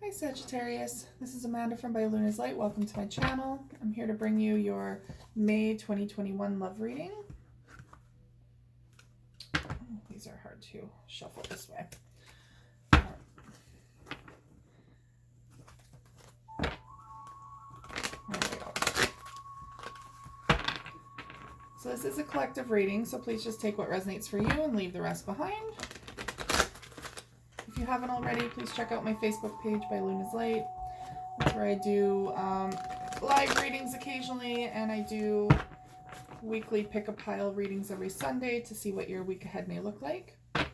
Hi Sagittarius, this is Amanda from By Luna's Light. Welcome to my channel. I'm here to bring you your May 2021 love reading. Oh, these are hard to shuffle this way. There we go. So this is a collective reading, so please just take what resonates for you and leave the rest behind. If you haven't already, please check out my Facebook page, By Luna's Light. That's where I do live readings occasionally, and I do weekly pick-a-pile readings every Sunday to see what your week ahead may look like. I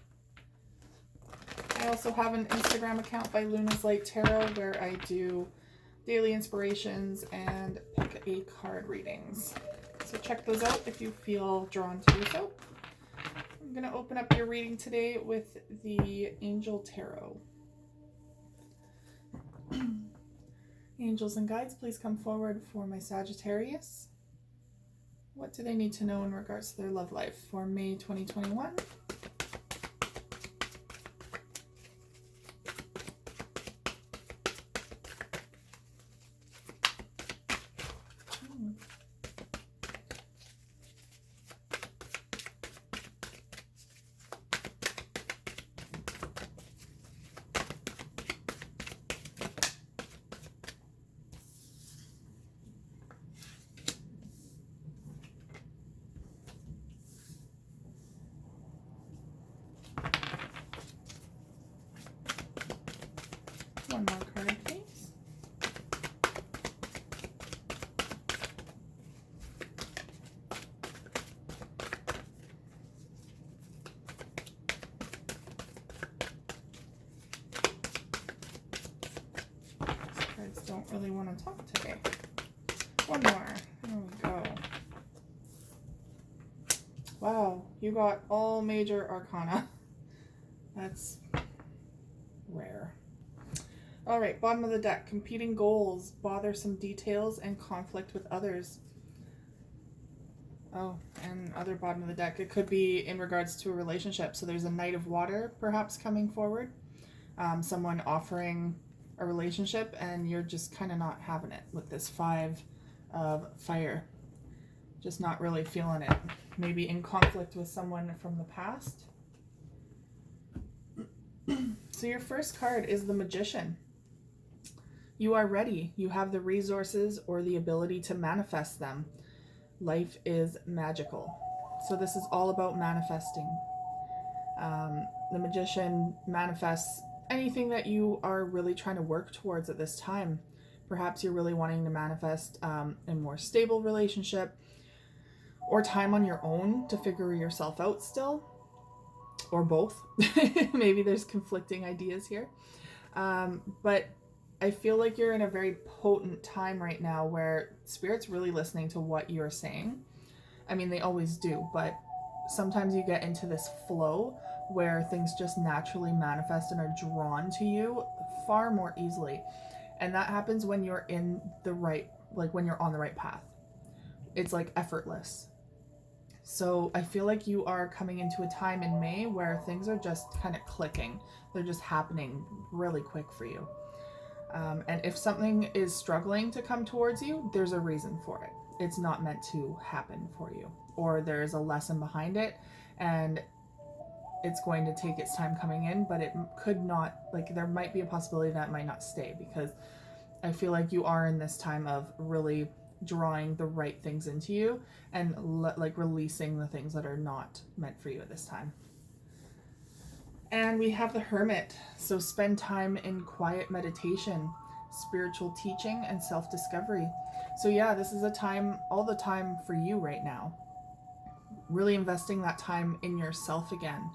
also have an Instagram account, By Luna's Light Tarot, where I do daily inspirations and pick a card readings. So check those out if you feel drawn to do so. I'm going to open up your reading today with the Angel Tarot. Angels and guides, please come forward for my Sagittarius. What do they need to know in regards to their love life for May 2021? One more card, please. These cards don't really want to talk today. One more. There we go. Wow, you got all major arcana. That's rare. All right, bottom of the deck, competing goals, bothersome details, and conflict with others. Oh, and other bottom of the deck, it could be in regards to a relationship. So there's a Knight of Water perhaps coming forward. Someone offering a relationship and you're just kind of not having it with this Five of Fire. Just not really feeling it. Maybe in conflict with someone from the past. So your first card is the Magician. You are ready. You have the resources or the ability to manifest them. Life is magical. So this is all about manifesting. The Magician manifests anything that you are really trying to work towards at this time. Perhaps you're really wanting to manifest a more stable relationship or time on your own to figure yourself out still, or both. Maybe there's conflicting ideas here. But I feel like you're in a very potent time right now where Spirit's really listening to what you're saying. I mean, they always do, but sometimes you get into this flow where things just naturally manifest and are drawn to you far more easily. And that happens when you're in the right, like when you're on the right path. It's like effortless. So I feel like you are coming into a time in May where things are just kind of clicking. They're just happening really quick for you. And if something is struggling to come towards you, there's a reason for it. It's not meant to happen for you. Or there's a lesson behind it and it's going to take its time coming in, but it could not, like there might be a possibility that it might not stay, because I feel like you are in this time of really drawing the right things into you and like releasing the things that are not meant for you at this time. And we have the Hermit. So spend time in quiet meditation, spiritual teaching, and self-discovery. So yeah, this is a time, all the time for you right now. Really investing that time in yourself again.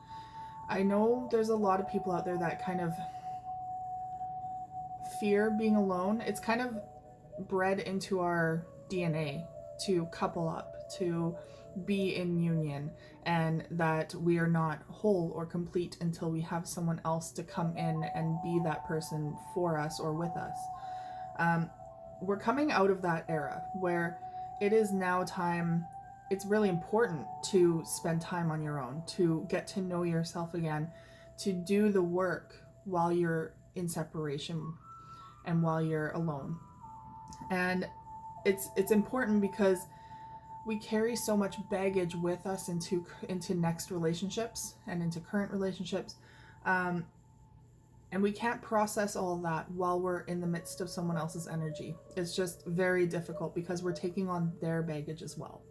I know there's a lot of people out there that kind of fear being alone. It's kind of bred into our DNA to couple up, to be in union, and that we are not whole or complete until we have someone else to come in and be that person for us or with us. We're coming out of that era where it is now time, it's really important to spend time on your own, to get to know yourself again, to do the work while you're in separation. and while you're alone. And it's important because we carry so much baggage with us into next relationships and into current relationships, and we can't process all of that while we're in the midst of someone else's energy. It's just very difficult because we're taking on their baggage as well.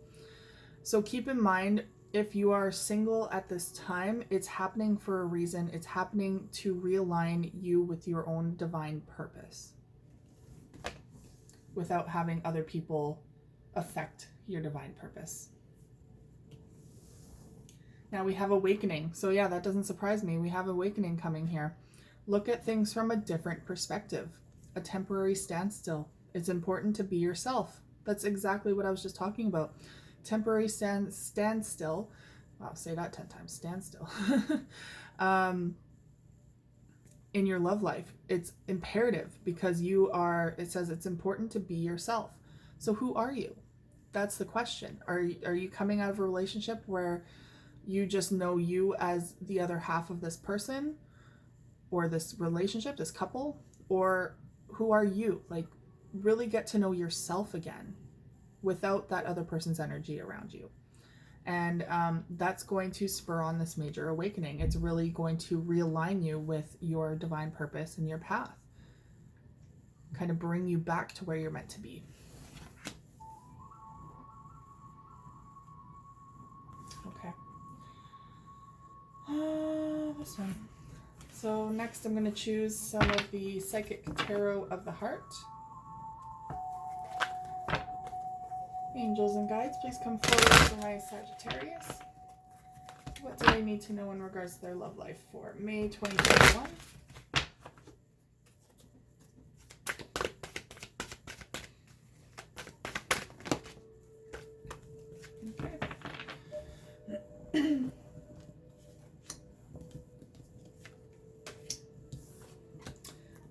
So keep in mind, if you are single at this time, it's happening for a reason. It's happening to realign you with your own divine purpose without having other people affect your divine purpose. Now we have awakening. So yeah, that doesn't surprise me. We have awakening coming here. Look at things from a different perspective. A temporary standstill. It's important to be yourself. That's exactly what I was just talking about. Temporary standstill. Wow, say that 10 times. Standstill. In your love life. It's imperative because it says it's important to be yourself. So who are you? That's the question. Are you coming out of a relationship where you just know you as the other half of this person or this relationship, this couple? Or who are you? Like, really get to know yourself again without that other person's energy around you. And that's going to spur on this major awakening. It's really going to realign you with your divine purpose and your path. Kind of bring you back to where you're meant to be. Okay. This one. So next I'm going to choose some of the Psychic Tarot of the Heart. Angels and guides, please come forward for my Sagittarius. What do they need to know in regards to their love life for May 2021? Okay.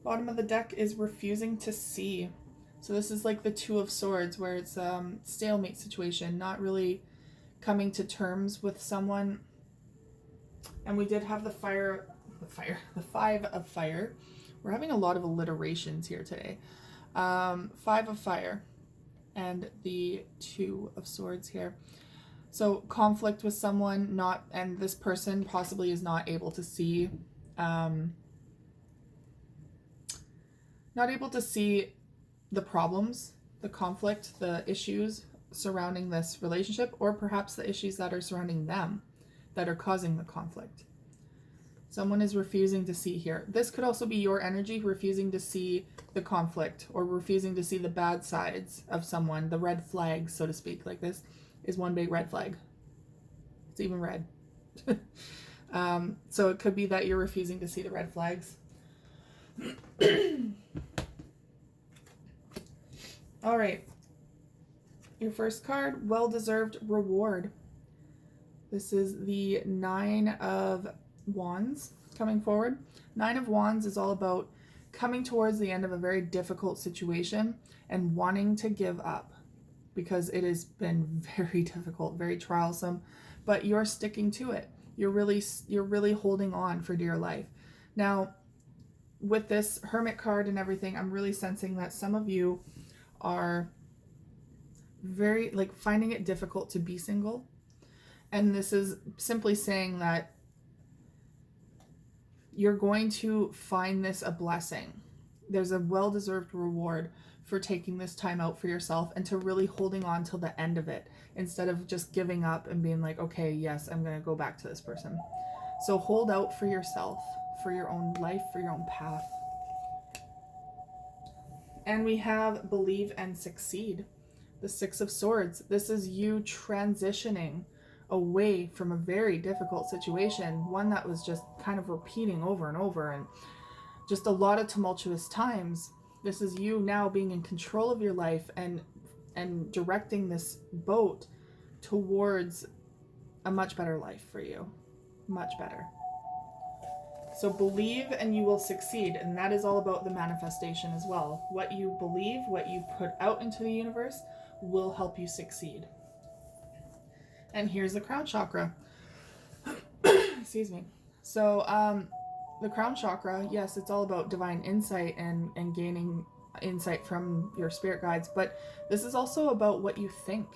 Bottom of the deck is refusing to see. So this is like the Two of Swords, where it's stalemate situation, not really coming to terms with someone. And we did have the Five of Fire. We're having a lot of alliterations here today. Five of Fire and the Two of Swords here. So conflict with someone, and this person possibly is not able to see, the problems, the conflict, the issues surrounding this relationship, or perhaps the issues that are surrounding them that are causing the conflict. Someone is refusing to see here. This could also be your energy, refusing to see the conflict or refusing to see the bad sides of someone, the red flags, so to speak. Like, this is one big red flag. It's even red. So it could be that you're refusing to see the red flags. All right. Your first card, well-deserved reward. This is the Nine of Wands coming forward. Nine of Wands is all about coming towards the end of a very difficult situation and wanting to give up because it has been very difficult, very trialsome, but you're sticking to it. You're really holding on for dear life. Now, with this Hermit card and everything, I'm really sensing that some of you are very, like, finding it difficult to be single. And this is simply saying that you're going to find this a blessing. There's a well-deserved reward for taking this time out for yourself and to really holding on till the end of it instead of just giving up and being like, okay, yes, I'm going to go back to this person. So hold out for yourself, for your own life, for your own path. And we have believe and succeed. The Six of Swords. This is you transitioning away from a very difficult situation, one that was just kind of repeating over and over and just a lot of tumultuous times. This is you now being in control of your life and directing this boat towards a much better life for you. Much better. So believe and you will succeed. And that is all about the manifestation as well. What you believe, what you put out into the universe will help you succeed. And here's the crown chakra. Excuse me. So the crown chakra, yes, it's all about divine insight and gaining insight from your spirit guides, but this is also about what you think.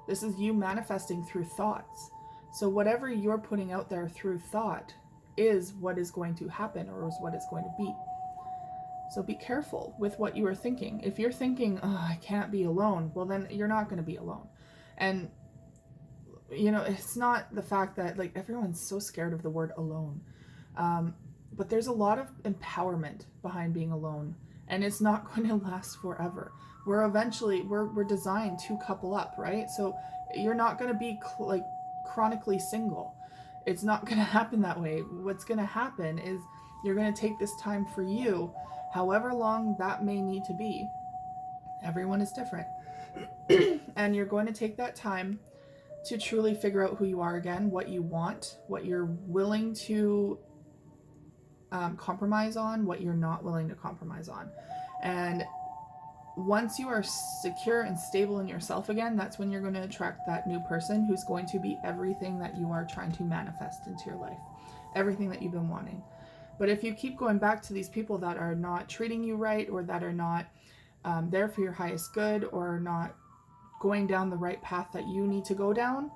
This is you manifesting through thoughts. So whatever you're putting out there through thought is what is going to happen, or is what it's going to be. So be careful with what you are thinking. If you're thinking, oh, I can't be alone, well, then you're not going to be alone. And, you know, it's not the fact that, like, everyone's so scared of the word alone. But there's a lot of empowerment behind being alone, and it's not going to last forever. We're designed to couple up, right? So you're not going to be like chronically single. It's not going to happen that way. What's going to happen is you're going to take this time for you, however long that may need to be. Everyone is different. And you're going to take that time to truly figure out who you are again, what you want, what you're willing to compromise on, what you're not willing to compromise on. And once you are secure and stable in yourself again, that's when you're going to attract that new person who's going to be everything that you are trying to manifest into your life, everything that you've been wanting. But if you keep going back to these people that are not treating you right, or that are not there for your highest good, or not going down the right path that you need to go down,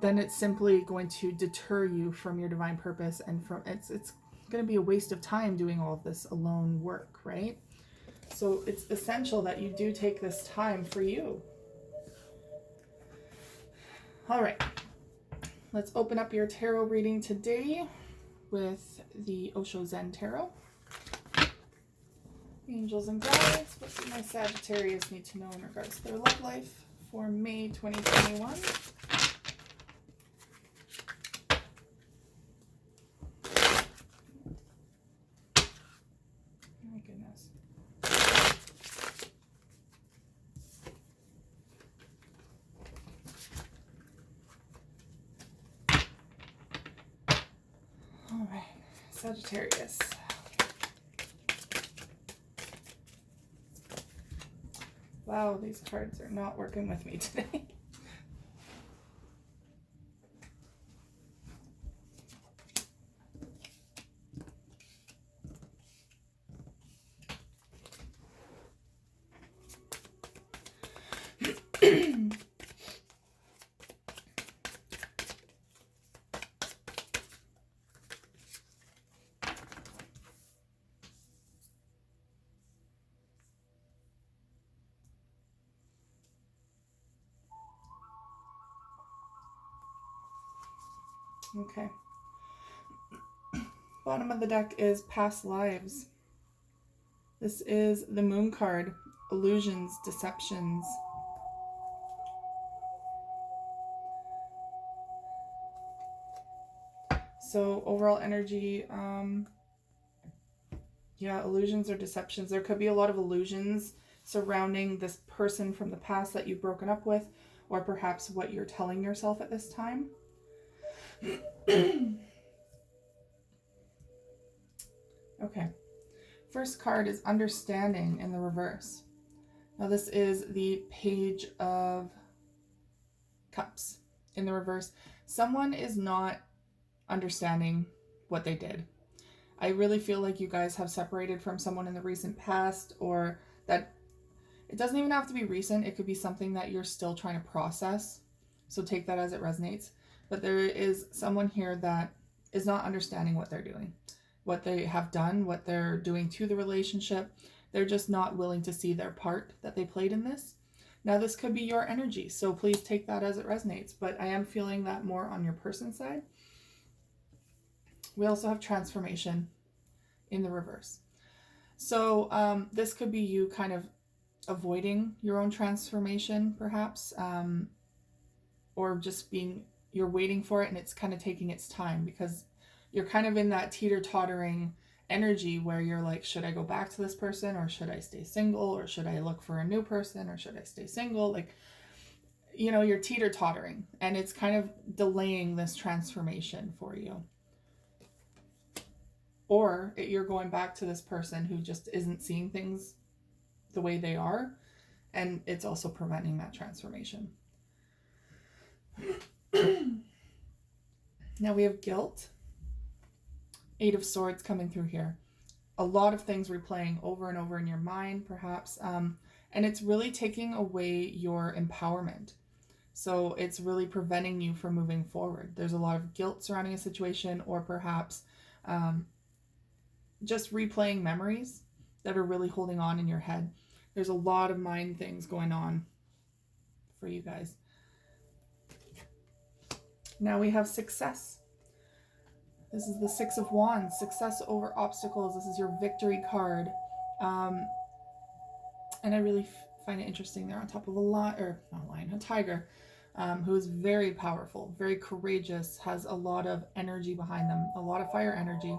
then it's simply going to deter you from your divine purpose, and from it's going to be a waste of time doing all of this alone work, right? So it's essential that you do take this time for you. All right, let's open up your tarot reading today with the Osho Zen Tarot. Angels and guides, what do my Sagittarius need to know in regards to their love life for May 2021? My goodness. All right, Sagittarius. Wow, these cards are not working with me today. Okay. Bottom of the deck is past lives. This is the Moon card, illusions, deceptions. So overall energy, yeah, illusions or deceptions. There could be a lot of illusions surrounding this person from the past that you've broken up with, or perhaps what you're telling yourself at this time. Okay. First card is understanding in the reverse. Now this is the Page of Cups in the reverse. Someone is not understanding what they did. I really feel like you guys have separated from someone in the recent past, or that it doesn't even have to be recent. It could be something that you're still trying to process. So take that as it resonates. But there is someone here that is not understanding what they're doing, what they have done, what they're doing to the relationship. They're just not willing to see their part that they played in this. Now, this could be your energy, so please take that as it resonates. But I am feeling that more on your person's side. We also have transformation in the reverse. So this could be you kind of avoiding your own transformation, perhaps, or just you're waiting for it and it's kind of taking its time, because you're kind of in that teeter-tottering energy where you're like, should I go back to this person, or should I stay single, or should I look for a new person, or should I stay single? Like, you know, you're teeter-tottering, and it's kind of delaying this transformation for you. Or you're going back to this person who just isn't seeing things the way they are, and it's also preventing that transformation. Now we have guilt. Eight of Swords coming through here. A lot of things replaying over and over in your mind, perhaps. And it's really taking away your empowerment. So it's really preventing you from moving forward. There's a lot of guilt surrounding a situation, or perhaps just replaying memories that are really holding on in your head. There's a lot of mind things going on for you guys. Now we have success. This is the Six of Wands, success over obstacles. This is your victory card. And I really find it interesting. They're on top of a lion, or not a lion, a tiger, who is very powerful, very courageous, has a lot of energy behind them, a lot of fire energy.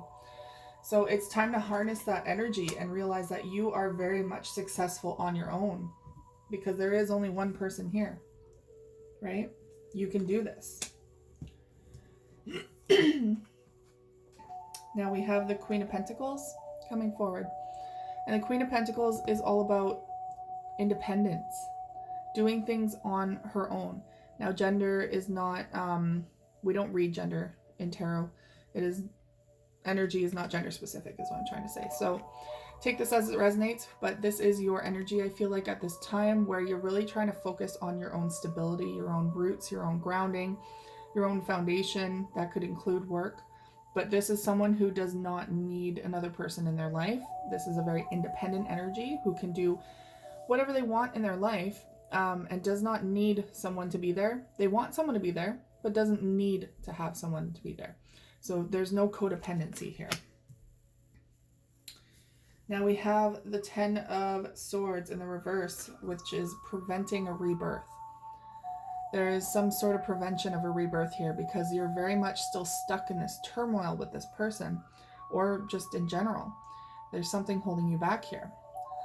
So it's time to harness that energy and realize that you are very much successful on your own, because there is only one person here, right? You can do this. Now we have the Queen of Pentacles coming forward. And the Queen of Pentacles is all about independence, doing things on her own. Now, gender is not, we don't read gender in tarot. It is, energy is not gender specific, is what I'm trying to say. So take this as it resonates, but this is your energy, I feel like, at this time, where you're really trying to focus on your own stability, your own roots, your own grounding, your own foundation. That could include work. But this is someone who does not need another person in their life. This is a very independent energy who can do whatever they want in their life, and does not need someone to be there. They want someone to be there, but doesn't need to have someone to be there. So there's no codependency here. Now we have the Ten of Swords in the reverse, which is preventing a rebirth. There is some sort of prevention of a rebirth here, because you're very much still stuck in this turmoil with this person, or just in general. There's something holding you back here.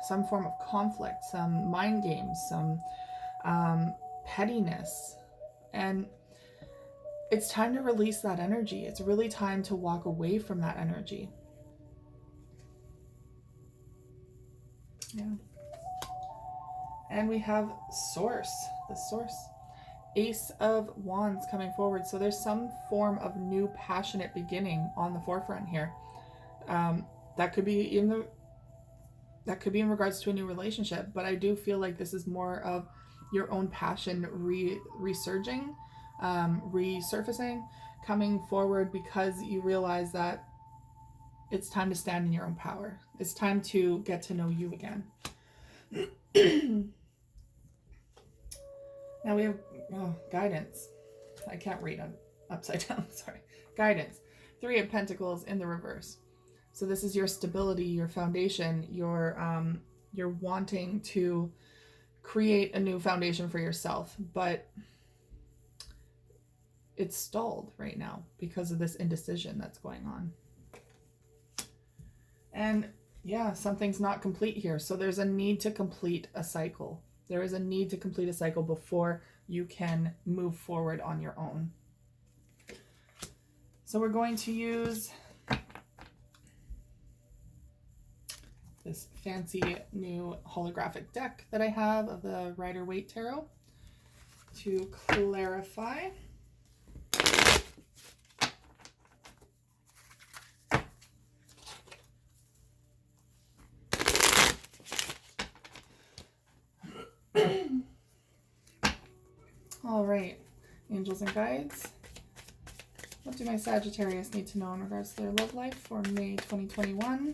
Some form of conflict, some mind games, some pettiness. And it's time to release that energy. It's really time to walk away from that energy. Yeah. And we have Source, the Source. Ace of Wands coming forward. So there's some form of new passionate beginning on the forefront here. That could be in regards to a new relationship, but I do feel like this is more of your own passion resurging, resurfacing, coming forward, because you realize that it's time to stand in your own power. It's time to get to know you again. Now we have guidance. I can't read, I'm upside down, sorry. Guidance. Three of Pentacles in the reverse. So this is your stability, your foundation, you're wanting to create a new foundation for yourself, but it's stalled right now because of this indecision that's going on. And yeah, something's not complete here. So there's a need to complete a cycle. There is a need to complete a cycle before you can move forward on your own. So we're going to use this fancy new holographic deck that I have of the Rider-Waite Tarot to clarify. All right, angels and guides. What do my Sagittarius need to know in regards to their love life for May 2021?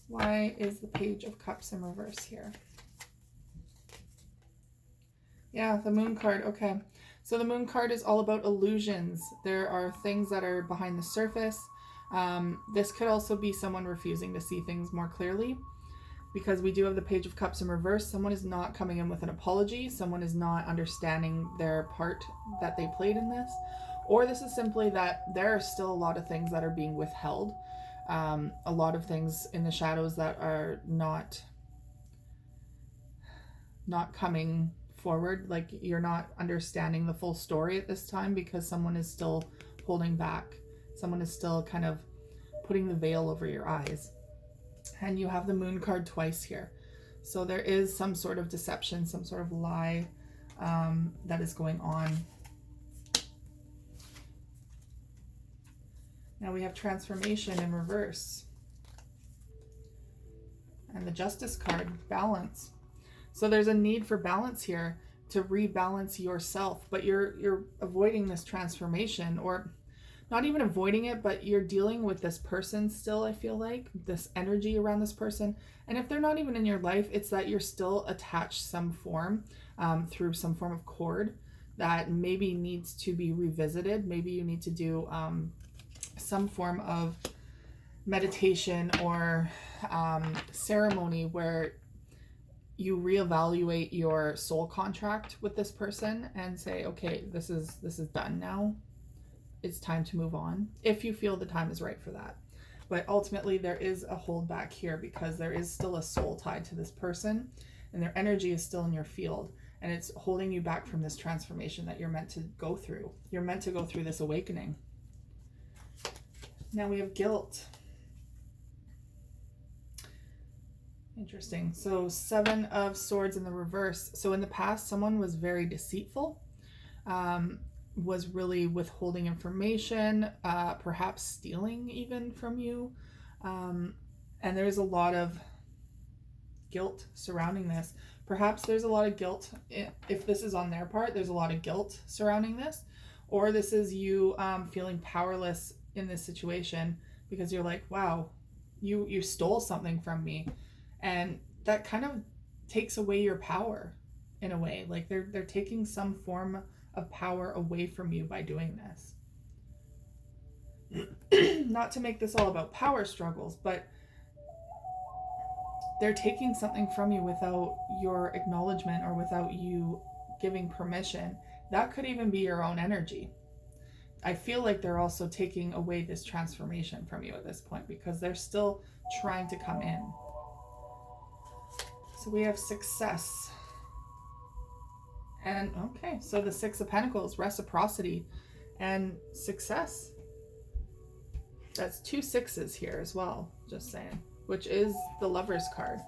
Why is the Page of Cups in reverse here? Yeah, the Moon card. Okay. So the Moon card is all about illusions. There are things that are behind the surface. This could also be someone refusing to see things more clearly, because we do have the Page of Cups in reverse. Someone is not coming in with an apology. Someone is not understanding their part that they played in this. Or this is simply that there are still a lot of things that are being withheld. A lot of things in the shadows that are not coming forward. Like, you're not understanding the full story at this time, because someone is still holding back. Someone is still kind of putting the veil over your eyes. And you have the Moon card twice here. So there is some sort of deception, some sort of lie that is going on. Now we have transformation in reverse. And the Justice card, balance. So there's a need for balance here to rebalance yourself, but you're avoiding this transformation, or not even avoiding it, but you're dealing with this person still, I feel like, this energy around this person. And if they're not even in your life, it's that you're still attached some form, through some form of cord that maybe needs to be revisited. Maybe you need to do some form of meditation or ceremony where you reevaluate your soul contract with this person and say, okay, this is done now. It's time to move on, if you feel the time is right for that. But ultimately there is a hold back here because there is still a soul tied to this person and their energy is still in your field, and it's holding you back from this transformation that you're meant to go through. You're meant to go through this awakening. Now we have guilt. Interesting. So 7 of Swords in the reverse. So in the past, someone was very deceitful, was really withholding information, perhaps stealing even from you. And there's a lot of guilt surrounding this. Perhaps there's a lot of guilt. If this is on their part, there's a lot of guilt surrounding this. Or this is you feeling powerless in this situation because you're like, wow, you stole something from me. And that kind of takes away your power in a way. Like they're taking some form of power away from you by doing this. Not to make this all about power struggles, but they're taking something from you without your acknowledgement or without you giving permission. That could even be your own energy. I feel like they're also taking away this transformation from you at this point because they're still trying to come in. So we have success. And okay, so the 6 of Pentacles, reciprocity and success. That's 2 6s here as well, just saying, which is the Lover's card.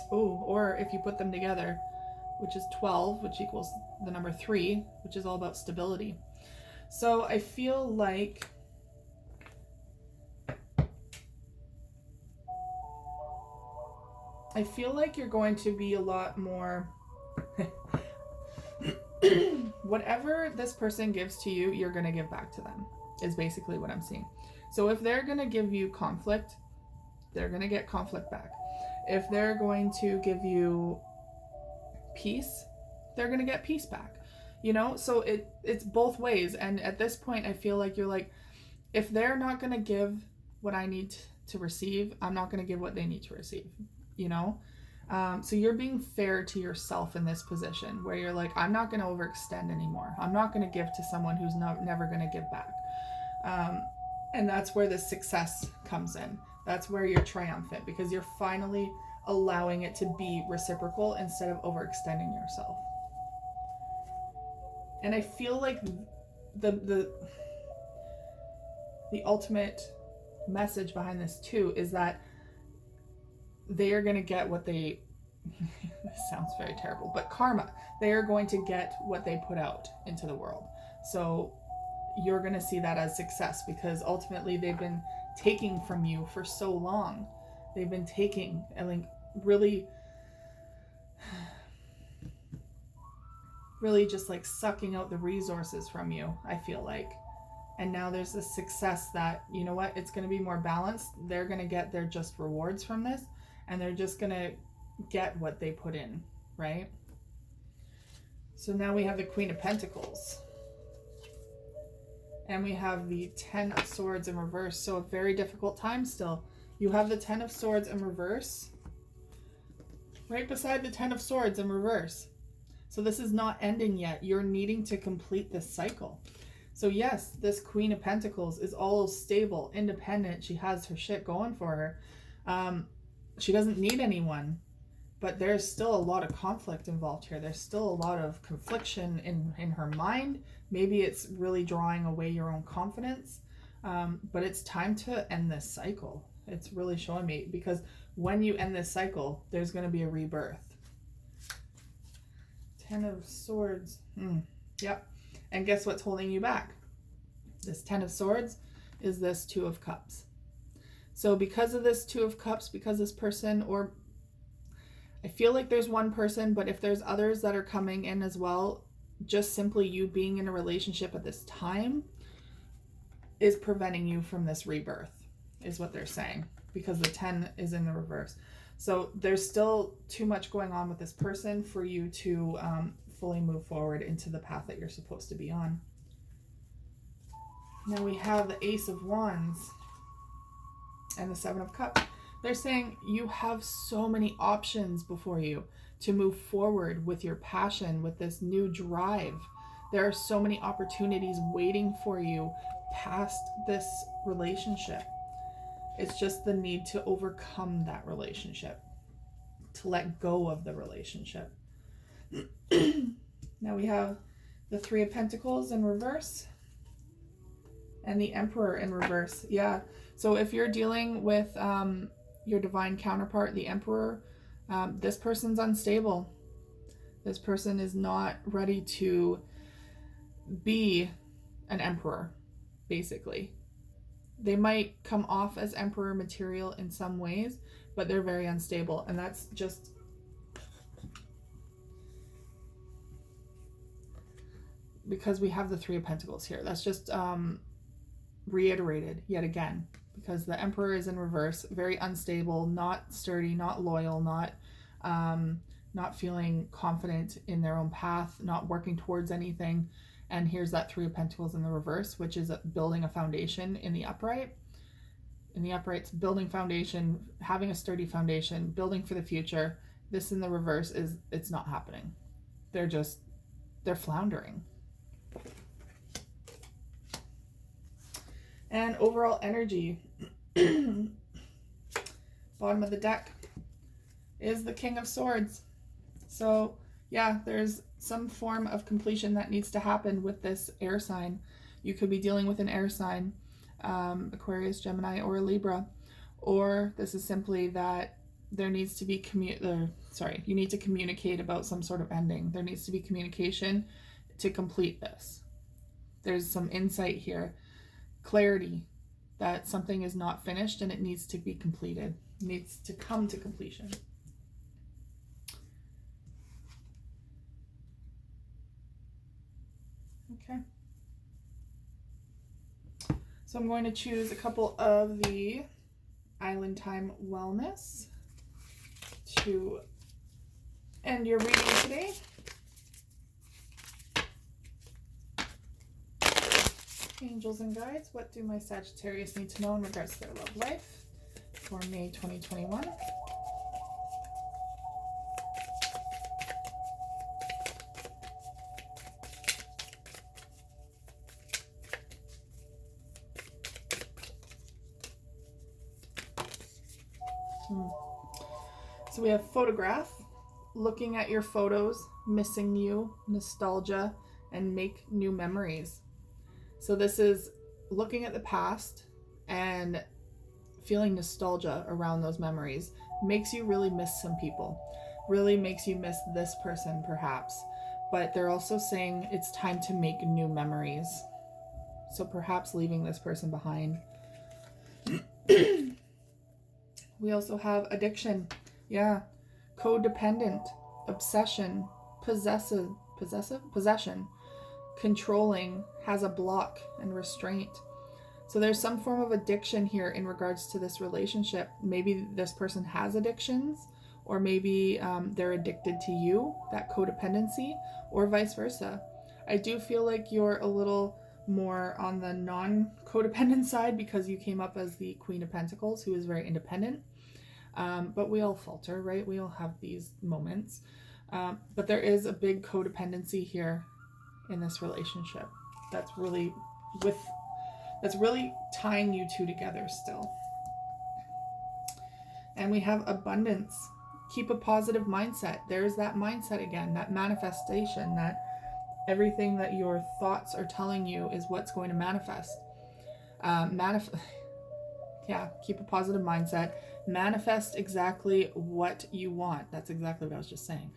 Or if you put them together, which is 12, which equals the number 3, which is all about stability. So I feel like you're going to be a lot more whatever this person gives to you, you're going to give back to them, is basically what I'm seeing. So if they're going to give you conflict, they're going to get conflict back. If they're going to give you peace, they're going to get peace back. You know, so it's both ways. And at this point, I feel like you're like, if they're not going to give what I need to receive, I'm not going to give what they need to receive. You know, so you're being fair to yourself in this position where you're like, I'm not going to overextend anymore. I'm not going to give to someone who's never going to give back. And that's where the success comes in. That's where you're triumphant because you're finally allowing it to be reciprocal instead of overextending yourself. And I feel like the ultimate message behind this too is that they are going to get what they, this sounds very terrible, but karma, they are going to get what they put out into the world. So you're going to see that as success because ultimately they've been taking from you for so long. They've been taking and like really just like sucking out the resources from you, I feel like. And now there's this success that, you know what, it's going to be more balanced. They're going to get their just rewards from this. And they're just going to get what they put in, right? So now we have the Queen of Pentacles. And we have the 10 of Swords in reverse. So a very difficult time still. You have the 10 of Swords in reverse. Right beside the 10 of Swords in reverse. So this is not ending yet. You're needing to complete this cycle. So yes, this Queen of Pentacles is all stable, independent. She has her shit going for her. She doesn't need anyone, but there's still a lot of conflict involved here. There's still a lot of confliction in her mind. Maybe it's really drawing away your own confidence, but it's time to end this cycle. It's really showing me because when you end this cycle, there's going to be a rebirth. 10 of Swords. Yep. And guess what's holding you back? This 10 of Swords is this 2 of Cups. So because of this 2 of Cups, because this person, or I feel like there's one person, but if there's others that are coming in as well, just simply you being in a relationship at this time is preventing you from this rebirth, is what they're saying, because the 10 is in the reverse. So there's still too much going on with this person for you to fully move forward into the path that you're supposed to be on. Now we have the Ace of Wands and the 7 of Cups. They're saying you have so many options before you to move forward with your passion, with this new drive. There are so many opportunities waiting for you past this relationship. It's just the need to overcome that relationship, to let go of the relationship. Now we have the 3 of Pentacles in reverse and the Emperor in reverse. Yeah. So if you're dealing with your divine counterpart, the Emperor, this person's unstable. This person is not ready to be an emperor, basically. They might come off as emperor material in some ways, but they're very unstable. And that's just because we have the 3 of Pentacles here. That's just reiterated yet again, because the Emperor is in reverse, very unstable, not sturdy, not loyal, not feeling confident in their own path, not working towards anything. And here's that 3 of Pentacles in the reverse, which is building a foundation in the upright. In the upright's building foundation, having a sturdy foundation, building for the future. This in the reverse is, it's not happening. They're floundering. And overall energy, bottom of the deck, is the King of Swords. So yeah, there's some form of completion that needs to happen with this air sign. You could be dealing with an air sign, Aquarius, Gemini, or a Libra. Or this is simply that there needs to be you need to communicate about some sort of ending. There needs to be communication to complete this. There's some insight here, clarity that something is not finished and it needs to be completed. It needs to come to completion. Okay. So I'm going to choose a couple of the Island Time Wellness to end your reading today. Angels and guides, what do my Sagittarius need to know in regards to their love life for May 2021? So we have photograph, looking at your photos, missing you, nostalgia, and make new memories. So this is looking at the past and feeling nostalgia around those memories. Makes you really miss some people. Really makes you miss this person perhaps. But they're also saying it's time to make new memories. So perhaps leaving this person behind. We also have addiction. Yeah. Codependent, obsession, possession, controlling, has a block and restraint. So there's some form of addiction here in regards to this relationship. Maybe this person has addictions, or maybe they're addicted to you, that codependency, or vice versa. I do feel like you're a little more on the non-codependent side because you came up as the Queen of Pentacles, who is very independent. But we all falter, right? We all have these moments. But there is a big codependency here in this relationship. That's really tying you two together still. And we have abundance. Keep a positive mindset. There's that mindset again, that manifestation, that everything that your thoughts are telling you is what's going to manifest. Yeah, keep a positive mindset. Manifest exactly what you want. That's exactly what I was just saying.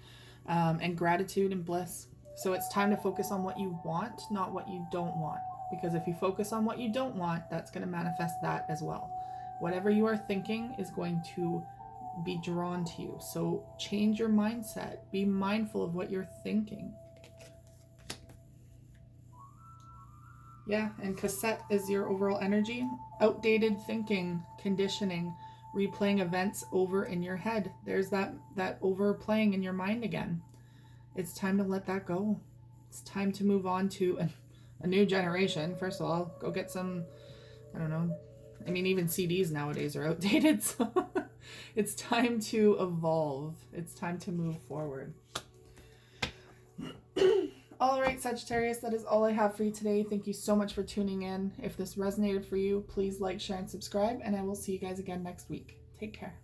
And gratitude and bliss. So it's time to focus on what you want, not what you don't want. because if you focus on what you don't want, that's going to manifest that as well. Whatever you are thinking is going to be drawn to you. So change your mindset. Be mindful of what you're thinking. Yeah, and cassette is your overall energy. Outdated thinking, conditioning, replaying events over in your head. There's that overplaying in your mind again. It's time to let that go. It's time to move on to a new generation. First of all, go get some, I don't know, I mean, even CDs nowadays are outdated, so it's time to evolve. It's time to move forward. All right, Sagittarius, that is all I have for you today. Thank you so much for tuning in. If this resonated for you, please like, share, and subscribe, and I will see you guys again next week. Take care.